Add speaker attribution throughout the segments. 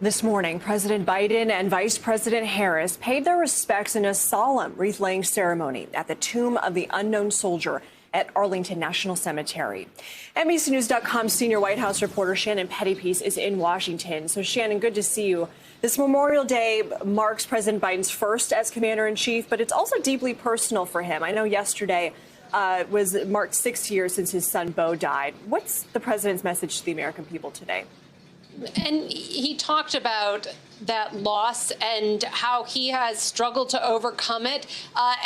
Speaker 1: This morning, President Biden and Vice President Harris paid their respects in a solemn wreath-laying ceremony at the tomb of the unknown soldier at Arlington National Cemetery. NBC News.com senior White House reporter Shannon Pettypiece is in Washington. So, Shannon, good to see you. This Memorial Day marks President Biden's first as commander-in-chief, but it's also deeply personal for him. I know yesterday was marked 6 years since his son Beau died. What's the president's message to the American people today?
Speaker 2: And he talked about that loss and how he has struggled to overcome it,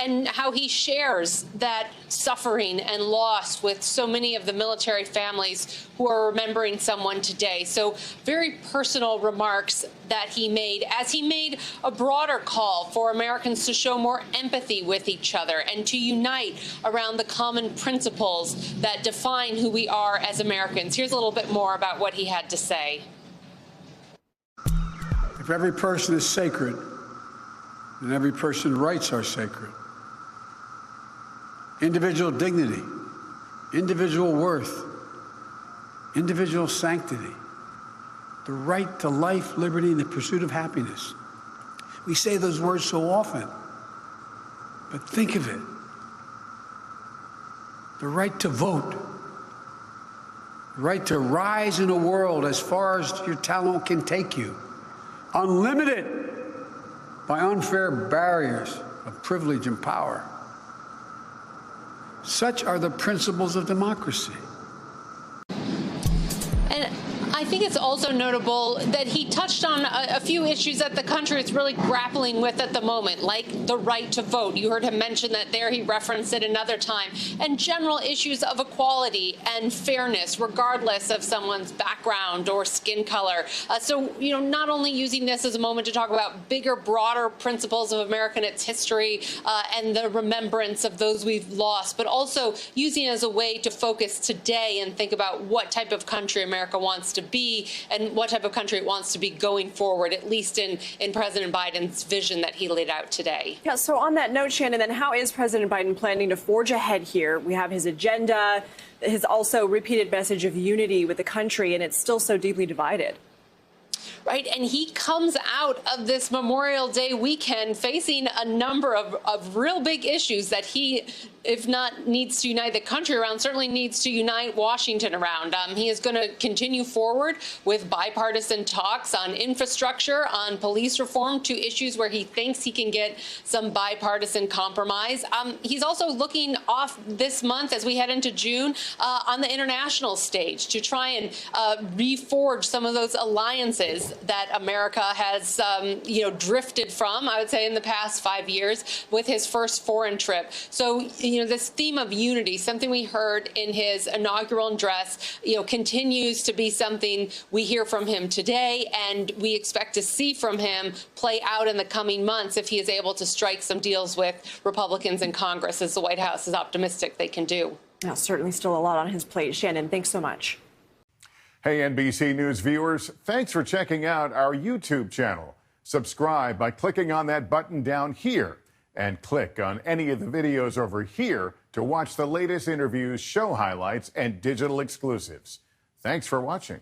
Speaker 2: and how he shares that suffering and loss with so many of the military families who are remembering someone today. So very personal remarks that he made as he made a broader call for Americans to show more empathy with each other and to unite around the common principles that define who we are as Americans. Here's a little bit more about what he had to say.
Speaker 3: If every person is sacred, then every person's rights are sacred. Individual dignity, individual worth, individual sanctity, the right to life, liberty, and the pursuit of happiness. We say those words so often, but think of it. The right to vote, the right to rise in a world as far as your talent can take you, unlimited by unfair barriers of privilege and power. Such are the principles of democracy.
Speaker 2: And I think it's also notable that he touched on a few issues that the country is really grappling with at the moment, like the right to vote. You heard him mention that there. He referenced it another time. And general issues of equality and fairness, regardless of someone's background or skin color. So, not only using this as a moment to talk about bigger, broader principles of America and its history and the remembrance of those we've lost, but also using it as a way to focus today and think about what type of country America wants to be and what type of country it wants to be going forward, at least in President Biden's vision that he laid out today.
Speaker 1: Yeah, so on that note, Shannon, then how is President Biden planning to forge ahead here? We have his agenda, his also repeated message of unity with the country, and it's still so deeply divided.
Speaker 2: Right, and he comes out of this Memorial Day weekend facing a number of real big issues that he, if not needs to unite the country around, certainly needs to unite Washington around. He is going to continue forward with bipartisan talks on infrastructure, on police reform, two issues where he thinks he can get some bipartisan compromise. He's also looking off this month as we head into June on the international stage to try and reforge some of those alliances that America has, drifted from, I would say, in the past 5 years with his first foreign trip. So, this theme of unity, something we heard in his inaugural address, continues to be something we hear from him today, and we expect to see from him play out in the coming months if he is able to strike some deals with Republicans in Congress, as the White House is optimistic they can do.
Speaker 1: Now, certainly still a lot on his plate. Shannon, thanks so much.
Speaker 4: Hey, NBC News viewers, thanks for checking out our YouTube channel. Subscribe by clicking on that button down here and click on any of the videos over here to watch the latest interviews, show highlights, and digital exclusives. Thanks for watching.